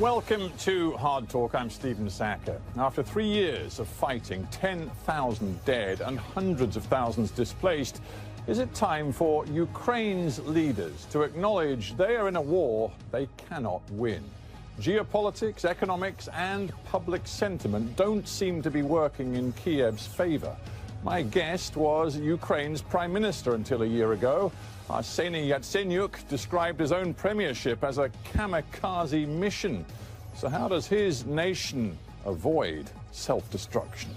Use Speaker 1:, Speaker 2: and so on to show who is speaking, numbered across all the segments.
Speaker 1: Welcome to Hard Talk. I'm Stephen Sacker. After 3 years of fighting, 10,000 dead and hundreds of thousands displaced, is it time for Ukraine's leaders to acknowledge they are in a war they cannot win? Geopolitics, economics and public sentiment don't seem to be working in Kiev's favor. My guest was Ukraine's Prime Minister until a year ago. Arseni Yacenyuk described his own premiership as a kamikaze mission. So how does his nation avoid self-destruction?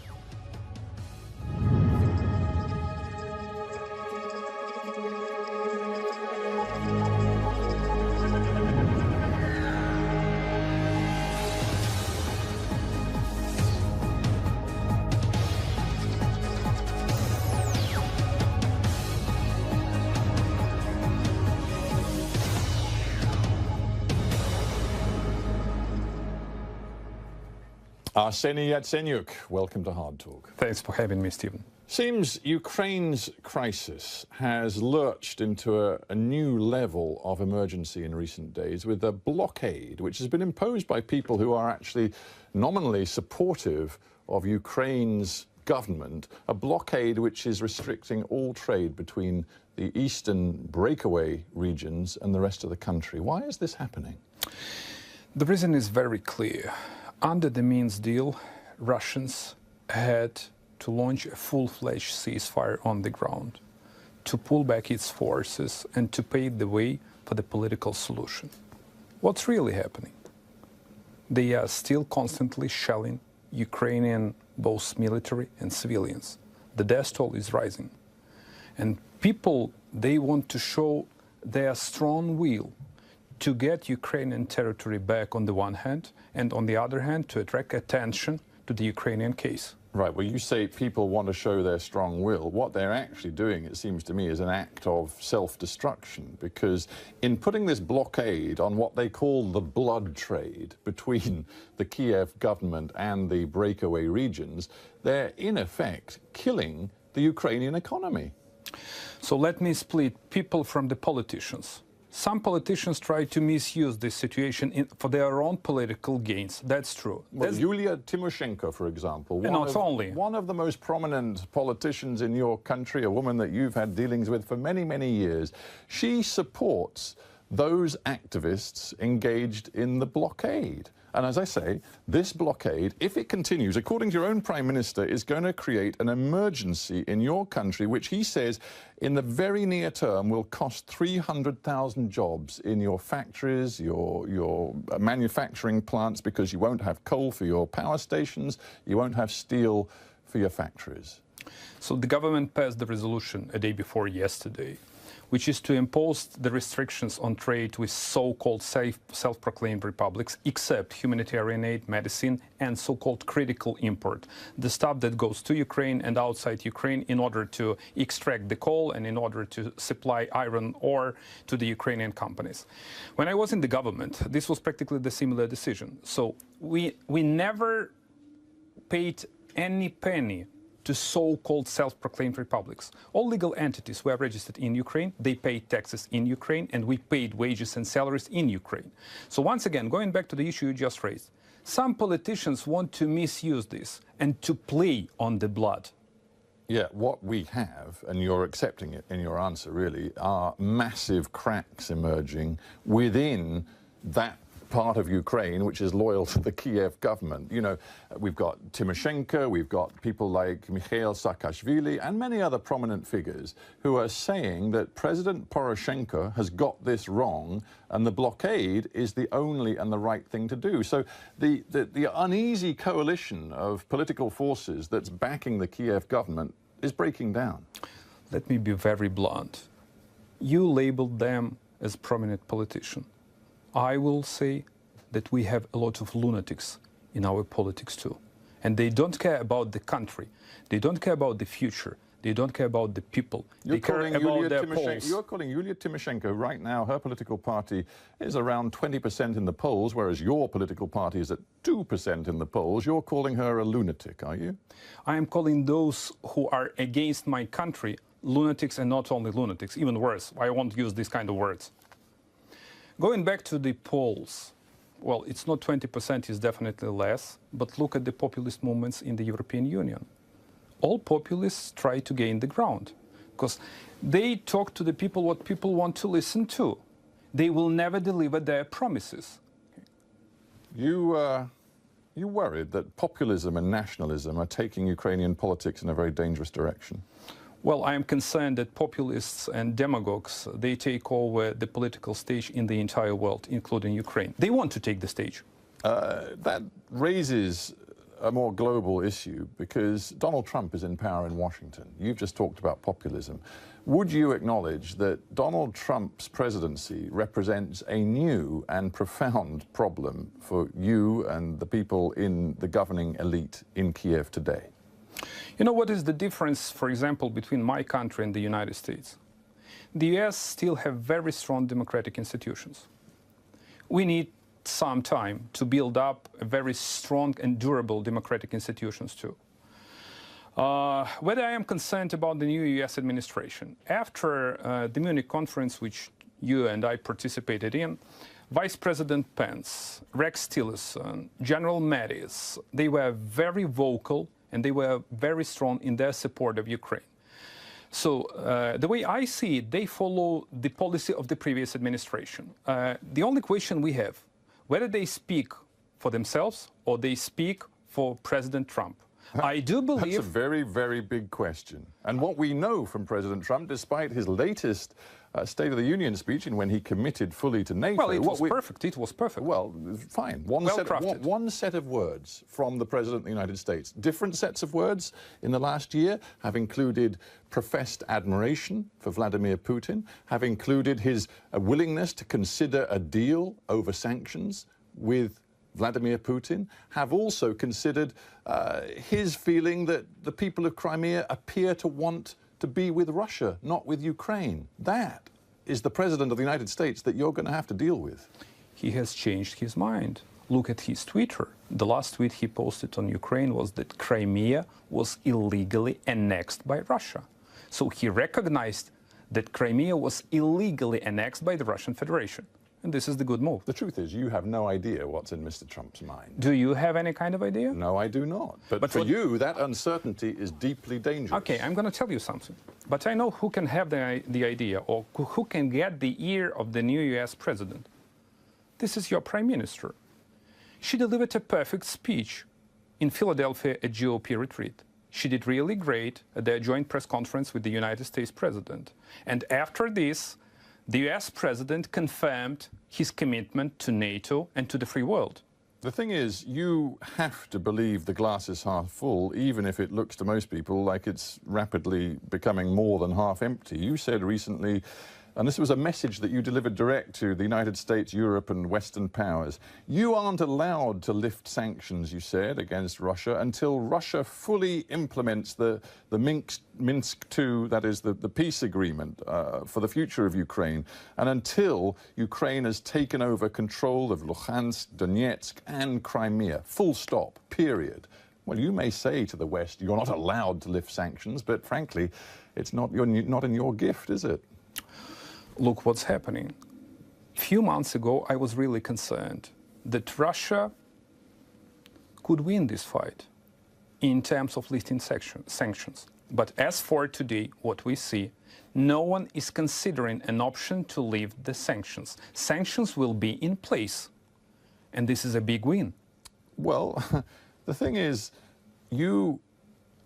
Speaker 1: Arseni Yacenyuk, welcome to Hard Talk.
Speaker 2: Thanks for having me, Stephen.
Speaker 1: Seems Ukraine's crisis has lurched into a new level of emergency in recent days with a blockade which has been imposed by people who are actually nominally supportive of Ukraine's government, a blockade which is restricting all trade between the eastern breakaway regions and the rest of the country. Why is this happening?
Speaker 2: The reason is very clear. Under the Minsk deal, Russians had to launch a full-fledged ceasefire on the ground, to pull back its forces and to pave the way for the political solution. What's really happening? They are still constantly shelling Ukrainian, both military and civilians. The death toll is rising. And people, they want to show their strong will to get Ukrainian territory back on the one hand, and on the other hand, to attract attention to the Ukrainian case.
Speaker 1: Right, well, you say people want to show their strong will. What they're actually doing, it seems to me, is an act of self-destruction, because in putting this blockade on what they call the blood trade between the Kiev government and the breakaway regions, they're in effect killing the Ukrainian economy.
Speaker 2: So let me split people from the politicians. Some politicians try to misuse this situation for their own political gains. That's true.
Speaker 1: Well, Yulia Tymoshenko, for example, one of the most prominent politicians in your country, a woman that you've had dealings with for many, many years, she supports those activists engaged in the blockade. And as I say, this blockade, if it continues, according to your own Prime Minister, is going to create an emergency in your country, which he says in the very near term will cost 300,000 jobs in your factories, your manufacturing plants, because you won't have coal for your power stations, you won't have steel for your factories.
Speaker 2: So the government passed the resolution a day before yesterday, which is to impose the restrictions on trade with so-called self-proclaimed republics, except humanitarian aid, medicine, and so-called critical import, the stuff that goes to Ukraine and outside Ukraine in order to extract the coal and in order to supply iron ore to the Ukrainian companies. When I was in the government, this was practically the similar decision. So we never paid any penny to so-called self-proclaimed republics. All legal entities were registered in Ukraine, they paid taxes in Ukraine, and we paid wages and salaries in Ukraine. So once again, going back to the issue you just raised, some politicians want to misuse this and to play on the blood.
Speaker 1: Yeah, what we have, and you're accepting it in your answer really, are massive cracks emerging within that part of Ukraine which is loyal to the Kiev government. You know, we've got Tymoshenko, we've got people like Mikhail Saakashvili and many other prominent figures who are saying that President Poroshenko has got this wrong and the blockade is the only and the right thing to do. So the uneasy coalition of political forces that's backing the Kiev government is breaking down.
Speaker 2: Let me be very blunt. You labeled them as prominent politicians. I will say that we have a lot of lunatics in our politics too. And they don't care about the country. They don't care about the future. They don't care about the people. They care about their polls.
Speaker 1: You're calling Yulia Tymoshenko right now, her political party is around 20% in the polls, whereas your political party is at 2% in the polls. You're calling her a lunatic, are you?
Speaker 2: I am calling those who are against my country lunatics, and not only lunatics, even worse. I won't use these kind of words. Going back to the polls, Well, it's not 20%, it's definitely less, but look at the populist movements in the European Union. All populists try to gain the ground because they talk to the people what people want to listen to. They will never deliver their promises.
Speaker 1: You worried that populism and nationalism are taking Ukrainian politics in a very dangerous direction?
Speaker 2: Well, I am concerned that populists and demagogues, they take over the political stage in the entire world, including Ukraine. They want to take the stage.
Speaker 1: That raises a more global issue because Donald Trump is in power in Washington. You've just talked about populism. Would you acknowledge that Donald Trump's presidency represents a new and profound problem for you and the people in the governing elite in Kiev today?
Speaker 2: You know what is the difference, for example, between my country and the United States? The US still have very strong democratic institutions. We need some time to build up a very strong and durable democratic institutions too. Whether I am concerned about the new US administration, after the Munich conference, which you and I participated in, Vice President Pence, Rex Tillerson, General Mattis, they were very vocal and they were very strong in their support of Ukraine. So the way I see it, they follow the policy of the previous administration. The only question we have, whether they speak for themselves or they speak for President Trump. I do believe...
Speaker 1: That's a very, very big question. And what we know from President Trump, despite his latest State of the Union speech in when he committed fully to NATO...
Speaker 2: Well, it was perfect. It was perfect.
Speaker 1: Well, fine. One set of words from the President of the United States. Different sets of words in the last year have included professed admiration for Vladimir Putin, have included his willingness to consider a deal over sanctions with Vladimir Putin, have also considered his feeling that the people of Crimea appear to want to be with Russia, not with Ukraine. That is the President of the United States that you're going to have to deal with.
Speaker 2: He has changed his mind. Look at his Twitter. The last tweet he posted on Ukraine was that Crimea was illegally annexed by Russia. So he recognized that Crimea was illegally annexed by the Russian Federation. And this is the good move.
Speaker 1: The truth is, you have no idea what's in Mr. Trump's mind.
Speaker 2: Do you have any kind of idea?
Speaker 1: No, I do not. But for you, that uncertainty is deeply dangerous.
Speaker 2: Okay, I'm going to tell you something. But I know who can have the idea or who can get the ear of the new US president. This is your prime minister. She delivered a perfect speech in Philadelphia at GOP retreat. She did really great at their joint press conference with the United States president. And after this, the US president confirmed his commitment to NATO and to the free world.
Speaker 1: The thing is, you have to believe the glass is half full, even if it looks to most people like it's rapidly becoming more than half empty. You said recently, and this was a message that you delivered direct to the United States, Europe and Western powers, you aren't allowed to lift sanctions, you said, against Russia until Russia fully implements the Minsk II, that is the peace agreement for the future of Ukraine, and until Ukraine has taken over control of Luhansk, Donetsk and Crimea. Full stop, period. Well, you may say to the West, you're not allowed to lift sanctions, but frankly, it's not in your gift, is it?
Speaker 2: Look what's happening. A few months ago, I was really concerned that Russia could win this fight in terms of lifting sanctions. But as for today, what we see, no one is considering an option to lift the sanctions. Sanctions will be in place. And this is a big win.
Speaker 1: Well, the thing is, you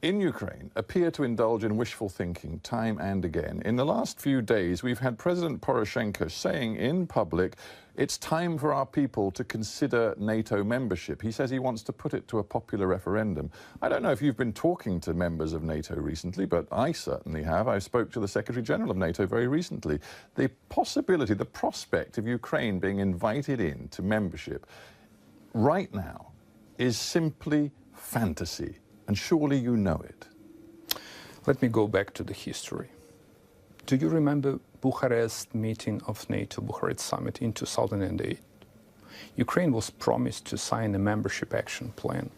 Speaker 1: in Ukraine appear to indulge in wishful thinking time and again. In the last few days, we've had President Poroshenko saying in public, it's time for our people to consider NATO membership. He says he wants to put it to a popular referendum. I don't know if you've been talking to members of NATO recently, but I certainly have. I spoke to the Secretary General of NATO very recently. The possibility, the prospect of Ukraine being invited into membership right now is simply fantasy. And surely you know it.
Speaker 2: Let me go back to the history. Do you remember Bucharest meeting of NATO, Bucharest summit in 2008? Ukraine was promised to sign a membership action plan.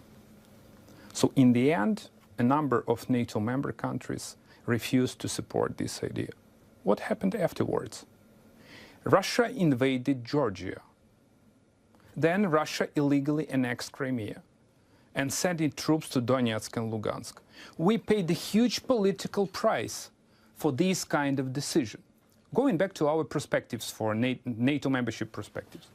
Speaker 2: So in the end, a number of NATO member countries refused to support this idea. What happened afterwards? Russia invaded Georgia. Then Russia illegally annexed Crimea and sent in troops to Donetsk and Lugansk. We paid a huge political price for this kind of decision. Going back to our perspectives for NATO membership perspectives,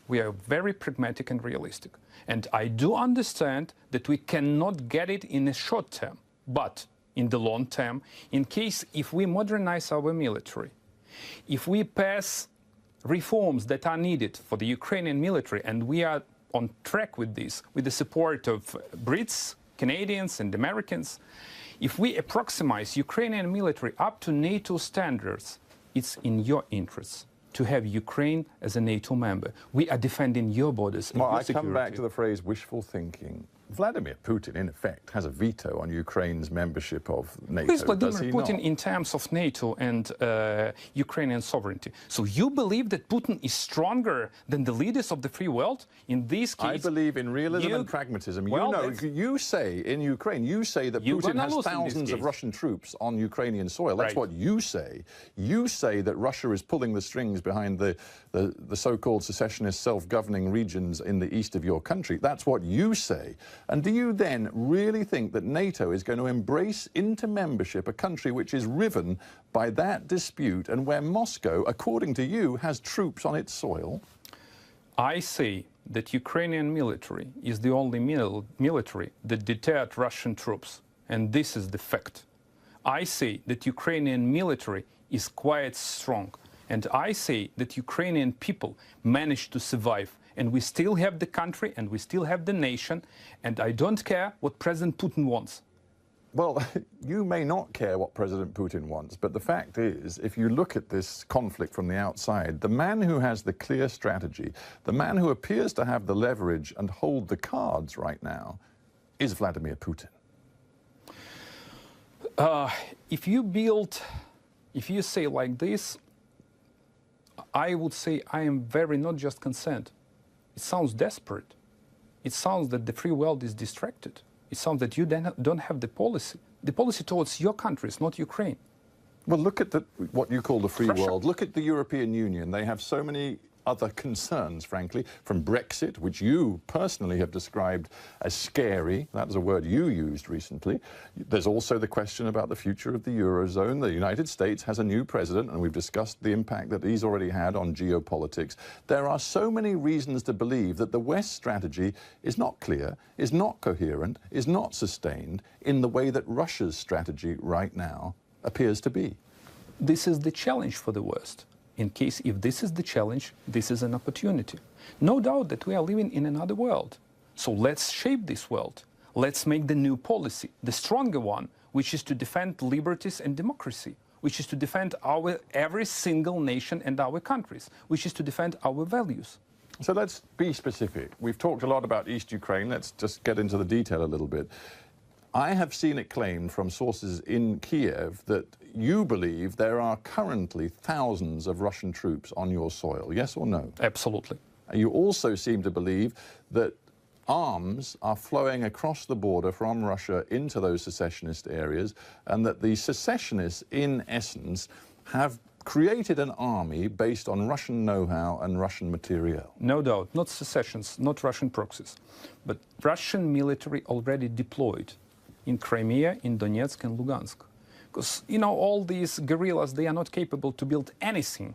Speaker 2: we are very pragmatic and realistic. And I do understand that we cannot get it in a short term, but in the long term, in case if we modernize our military, if we pass reforms that are needed for the Ukrainian military, and we are on track with this, with the support of Brits, Canadians and Americans, if we approximate Ukrainian military up to NATO standards, it's in your interests to have Ukraine as a NATO member. We are defending your borders.
Speaker 1: Well, I come back to the phrase wishful thinking. Vladimir Putin, in effect, has a veto on Ukraine's membership of NATO.
Speaker 2: Who is Vladimir Putin
Speaker 1: not?
Speaker 2: in terms of NATO and Ukrainian sovereignty? So you believe that Putin is stronger than the leaders of the free world? In this case,
Speaker 1: I believe in realism and pragmatism. You say in Ukraine, you say that Putin has thousands of Russian troops on Ukrainian soil. That's what you say. You say that Russia is pulling the strings behind the so-called secessionist self-governing regions in the east of your country. That's what you say. And do you then really think that NATO is going to embrace into membership a country which is riven by that dispute and where Moscow, according to you, has troops on its soil?
Speaker 2: I say that Ukrainian military is the only military that deterred Russian troops, and this is the fact. I say that Ukrainian military is quite strong, and I say that Ukrainian people managed to survive. And we still have the country, and we still have the nation, and I don't care what President Putin wants.
Speaker 1: Well, you may not care what President Putin wants, but the fact is, if you look at this conflict from the outside, the man who has the clear strategy, the man who appears to have the leverage and hold the cards right now, is Vladimir Putin.
Speaker 2: If you say like this, I would say I am very not just concerned. It sounds desperate. It sounds that the free world is distracted. It sounds that you don't have the policy towards your countries, not Ukraine.
Speaker 1: Well, look at what you call the free world. Look at the European Union. They have so many other concerns, frankly, from Brexit, which you personally have described as scary. That was a word you used recently. There's also the question about the future of the Eurozone. The United States has a new president, and we've discussed the impact that he's already had on geopolitics. There are so many reasons to believe that the West strategy is not clear, is not coherent, is not sustained in the way that Russia's strategy right now appears to be.
Speaker 2: This is the challenge for the West. In case if this is the challenge, this is an opportunity. No doubt that we are living in another world. So let's shape this world. Let's make the new policy, the stronger one, which is to defend liberties and democracy, which is to defend every single nation and our countries, which is to defend our values.
Speaker 1: So let's be specific. We've talked a lot about East Ukraine. Let's just get into the detail a little bit. I have seen it claimed from sources in Kiev that you believe there are currently thousands of Russian troops on your soil. Yes or no?
Speaker 2: Absolutely.
Speaker 1: You also seem to believe that arms are flowing across the border from Russia into those secessionist areas, and that the secessionists, in essence, have created an army based on Russian know-how and Russian material.
Speaker 2: No doubt. Not secessions, not Russian proxies, but Russian military already deployed in Crimea, in Donetsk and Lugansk. Because, you know, all these guerrillas, they are not capable to build anything.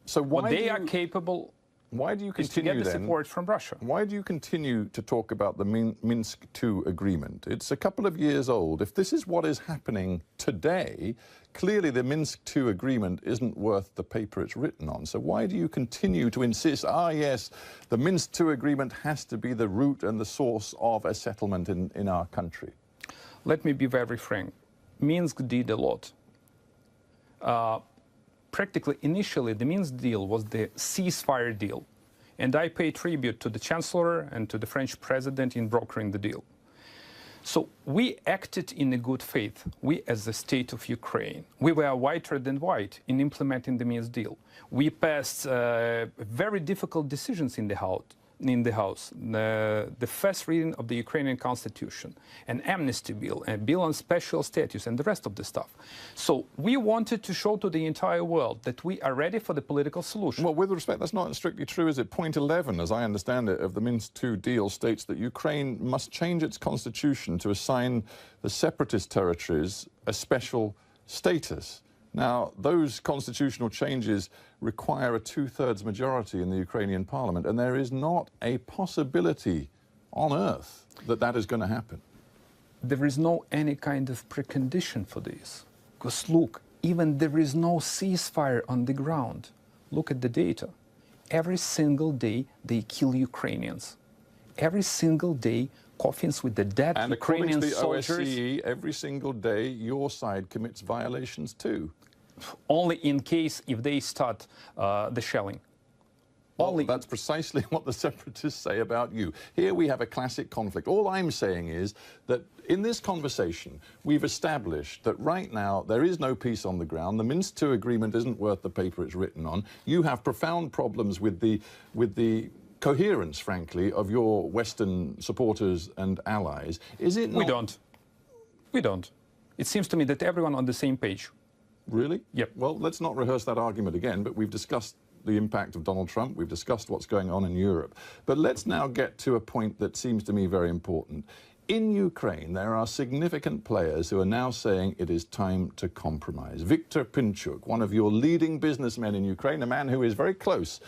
Speaker 1: So why
Speaker 2: what they are capable
Speaker 1: why do you
Speaker 2: is to get the support from Russia.
Speaker 1: Why do you continue to talk about the Minsk II agreement? It's a couple of years old. If this is what is happening today, clearly the Minsk II agreement isn't worth the paper it's written on. So why do you continue to insist, yes, the Minsk II agreement has to be the root and the source of a settlement in our country?
Speaker 2: Let me be very frank. Minsk did a lot. Practically, initially, the Minsk deal was the ceasefire deal. And I pay tribute to the Chancellor and to the French President in brokering the deal. So we acted in a good faith, we as the state of Ukraine. We were whiter than white in implementing the Minsk deal. We passed very difficult decisions in the House, in the House the first reading of the Ukrainian Constitution, an amnesty bill, a bill on special status, and the rest of the stuff. So we wanted to show to the entire world that we are ready for the political solution.
Speaker 1: Well, with respect, that's not strictly true, is it? Point 11, as I understand it, of the Minsk II deal states that Ukraine must change its constitution to assign the separatist territories a special status. Now, those constitutional changes require a two-thirds majority in the Ukrainian parliament, and there is not a possibility on earth that that is going to happen.
Speaker 2: There is no any kind of precondition for this. Because look, even there is no ceasefire on the ground. Look at the data. Every single day they kill Ukrainians. Every single day coffins with the dead
Speaker 1: and
Speaker 2: Ukrainian
Speaker 1: soldiers. And according to the OSCE, every single day your side commits violations too.
Speaker 2: Only in case if they start the shelling.
Speaker 1: Well, that's precisely what the separatists say about you. Here we have a classic conflict. All I'm saying is that in this conversation, we've established that right now there is no peace on the ground. The Minsk II agreement isn't worth the paper it's written on. You have profound problems with the coherence, frankly, of your Western supporters and allies. Is it not?
Speaker 2: We don't. We don't. It seems to me that everyone on the same page.
Speaker 1: Really?
Speaker 2: Yep.
Speaker 1: Well, let's not rehearse that argument again, but we've discussed the impact of Donald Trump. We've discussed what's going on in Europe. But let's now get to a point that seems to me very important. In Ukraine, there are significant players who are now saying it is time to compromise. Viktor Pinchuk, one of your leading businessmen in Ukraine, a man who is very close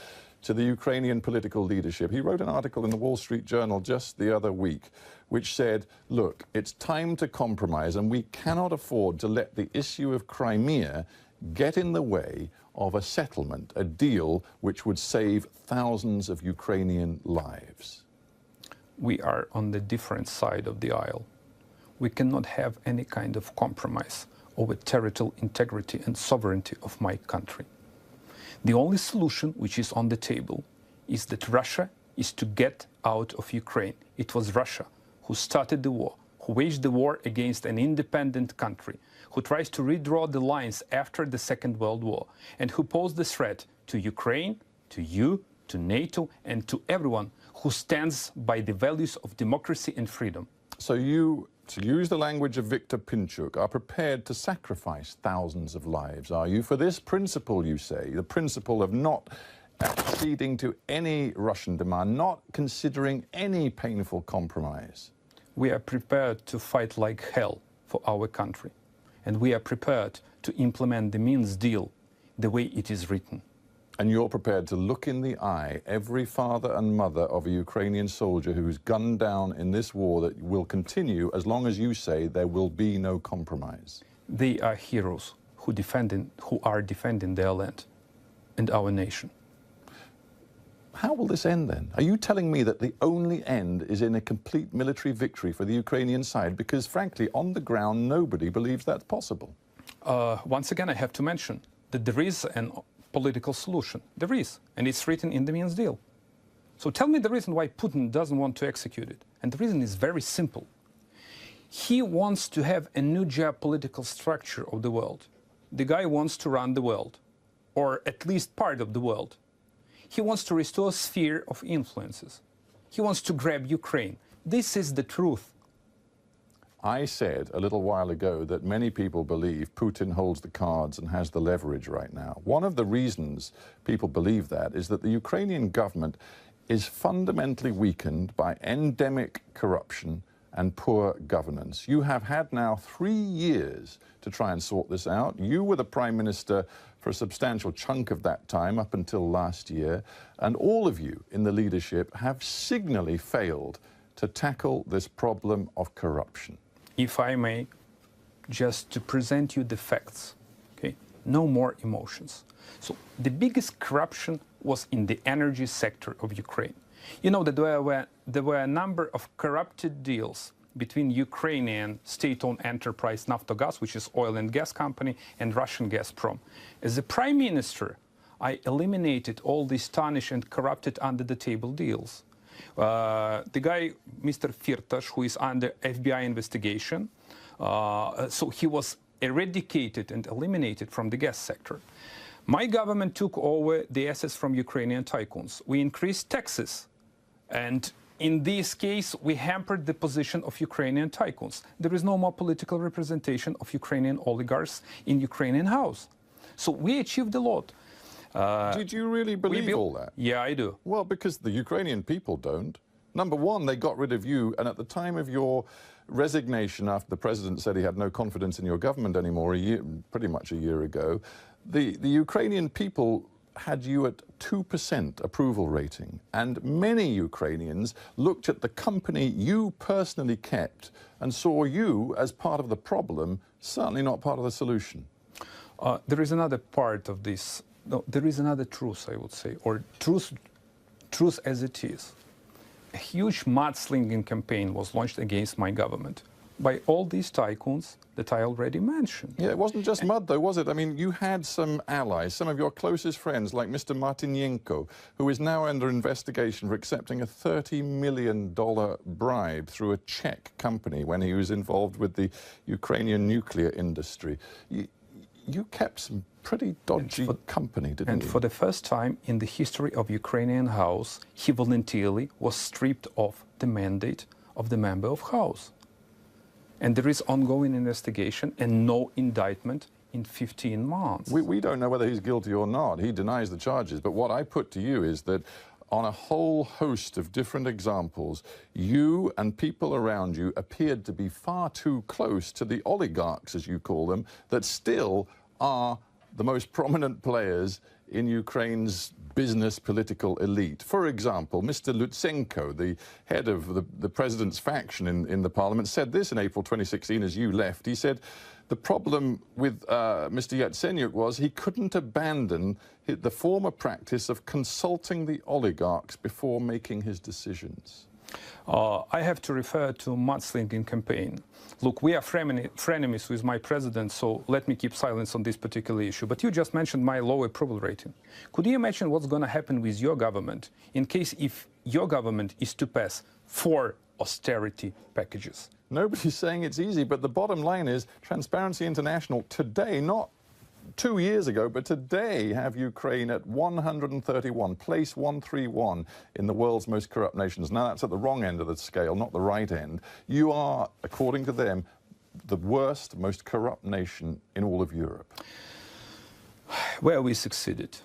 Speaker 1: to the Ukrainian political leadership. He wrote an article in the Wall Street Journal just the other week which said, look, it's time to compromise and we cannot afford to let the issue of Crimea get in the way of a settlement, a deal which would save thousands of Ukrainian lives.
Speaker 2: We are on the different side of the aisle. We cannot have any kind of compromise over territorial integrity and sovereignty of my country. The only solution which is on the table is that Russia is to get out of Ukraine. It was Russia who started the war, who waged the war against an independent country, who tries to redraw the lines after the Second World War, and who posed the threat to Ukraine, to you, to NATO, and to everyone who stands by the values of democracy and freedom.
Speaker 1: So you, to use the language of Viktor Pinchuk, are prepared to sacrifice thousands of lives, are you? For this principle, you say, the principle of not acceding to any Russian demand, not considering any painful compromise.
Speaker 2: We are prepared to fight like hell for our country, and we are prepared to implement the Minsk deal the way it is written.
Speaker 1: And you're prepared to look in the eye every father and mother of a Ukrainian soldier who's gunned down in this war that will continue as long as you say there will be no compromise.
Speaker 2: They are heroes who are defending their land and our nation.
Speaker 1: How will this end then? Are you telling me that the only end is in a complete military victory for the Ukrainian side? Because frankly, on the ground, nobody believes that's possible.
Speaker 2: Once again, I have to mention that there is a political solution. There is, and it's written in the Minsk deal. So tell me the reason why Putin doesn't want to execute it. And the reason is very simple. He wants to have a new geopolitical structure of the world. The guy wants to run the world, or at least part of the world. He wants to restore a sphere of influences. He wants to grab Ukraine. This is the truth.
Speaker 1: I said a little while ago that many people believe Putin holds the cards and has the leverage right now. One of the reasons people believe that is that the Ukrainian government is fundamentally weakened by endemic corruption and poor governance. You have had now 3 years to try and sort this out. You were the Prime Minister for a substantial chunk of that time, up until last year, and all of you in the leadership have signally failed to tackle this problem of corruption.
Speaker 2: If I may, just to present you the facts, okay? No more emotions. So the biggest corruption was in the energy sector of Ukraine. You know that there were a number of corrupted deals between Ukrainian state-owned enterprise Naftogaz, which is oil and gas company, and Russian Gazprom. As a prime minister, I eliminated all these tarnished and corrupted under-the-table deals. The guy, Mr. Firtash, who is under FBI investigation, so he was eradicated and eliminated from the gas sector. My government took over the assets from Ukrainian tycoons. We increased taxes And in this case, we hampered the position of Ukrainian tycoons. There is no more political representation of Ukrainian oligarchs in Ukrainian House. So we achieved a lot.
Speaker 1: Did you really believe all that?
Speaker 2: Yeah, I do.
Speaker 1: Well, because the Ukrainian people don't. Number one, they got rid of you, and at the time of your resignation, after the president said he had no confidence in your government anymore, pretty much a year ago, the Ukrainian people had you at 2% approval rating, and many Ukrainians looked at the company you personally kept and saw you as part of the problem, certainly not part of the solution.
Speaker 2: There is another part of this. No, there is another truth, I would say, or truth as it is. A huge mudslinging campaign was launched against my government by all these tycoons that I already mentioned.
Speaker 1: Yeah, it wasn't just mud, though, was it? I mean, you had some allies, some of your closest friends, like Mr. Martynenko, who is now under investigation for accepting a $30 million bribe through a Czech company when he was involved with the Ukrainian nuclear industry. You kept some pretty dodgy company, didn't you?
Speaker 2: And for the first time in the history of Ukrainian House, he voluntarily was stripped of the mandate of the member of House. And there is ongoing investigation and no indictment in 15 months.
Speaker 1: We don't know whether he's guilty or not. He denies the charges. But what I put to you is that on a whole host of different examples, you and people around you appeared to be far too close to the oligarchs, as you call them, that still are the most prominent players in Ukraine's business political elite. For example, Mr. Lutsenko, the head of the president's faction in the parliament, said this in April 2016 as you left. He said the problem with Mr. Yacenyuk was he couldn't abandon the former practice of consulting the oligarchs before making his decisions.
Speaker 2: I have to refer to mudslinging campaign. Look, we are frenemies with my president, so let me keep silence on this particular issue. But you just mentioned my low approval rating. Could you imagine what's going to happen with your government in case if your government is to pass 4 austerity packages?
Speaker 1: Nobody's saying it's easy, but the bottom line is Transparency International today, not 2 years ago, but today have Ukraine at 131, place 131 in the world's most corrupt nations. Now, that's at the wrong end of the scale, not the right end. You are, according to them, the worst, most corrupt nation in all of Europe.
Speaker 2: Where we succeeded.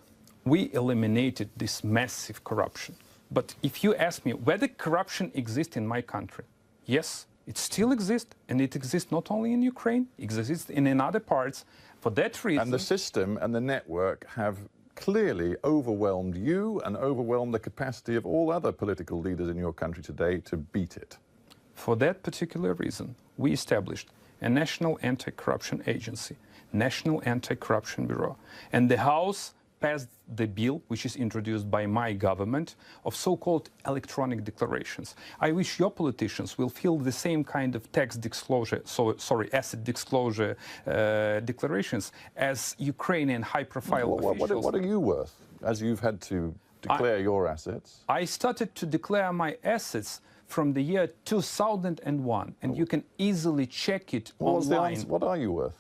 Speaker 2: We eliminated this massive corruption. But if you ask me whether corruption exists in my country, yes, it still exists, and it exists not only in Ukraine, it exists in other parts. For that reason...
Speaker 1: And the system and the network have clearly overwhelmed you and overwhelmed the capacity of all other political leaders in your country today to beat it.
Speaker 2: For that particular reason, we established a National Anti-Corruption Agency, National Anti-Corruption Bureau, and the House passed the bill, which is introduced by my government, of so-called electronic declarations. I wish your politicians will feel the same kind of tax disclosure, asset disclosure declarations as Ukrainian high-profile officials.
Speaker 1: What are you worth, as you've had to declare your assets?
Speaker 2: I started to declare my assets from the year 2001, and you can easily check it online.
Speaker 1: What are you worth?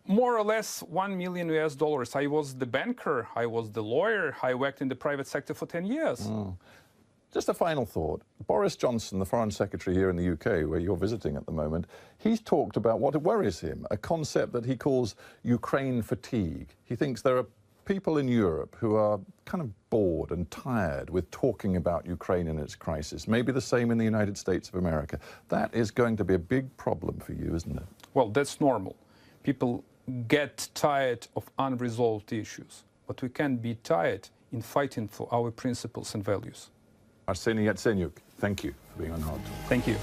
Speaker 2: More or less $1 million US. I was the banker, I was the lawyer, I worked in the private sector for 10 years.
Speaker 1: Just a final thought. Boris Johnson, the Foreign Secretary here in the UK, where you're visiting at the moment, he's talked about what worries him, a concept that he calls Ukraine fatigue. He thinks there are people in Europe who are kind of bored and tired with talking about Ukraine and its crisis. Maybe the same in the United States of America. That is going to be a big problem for you, isn't it?
Speaker 2: Well, that's normal. People get tired of unresolved issues, but we can't be tired in fighting for our principles and values.
Speaker 1: Arseний Yaценюk, thank you for being on HARDtalk.
Speaker 2: Thank you.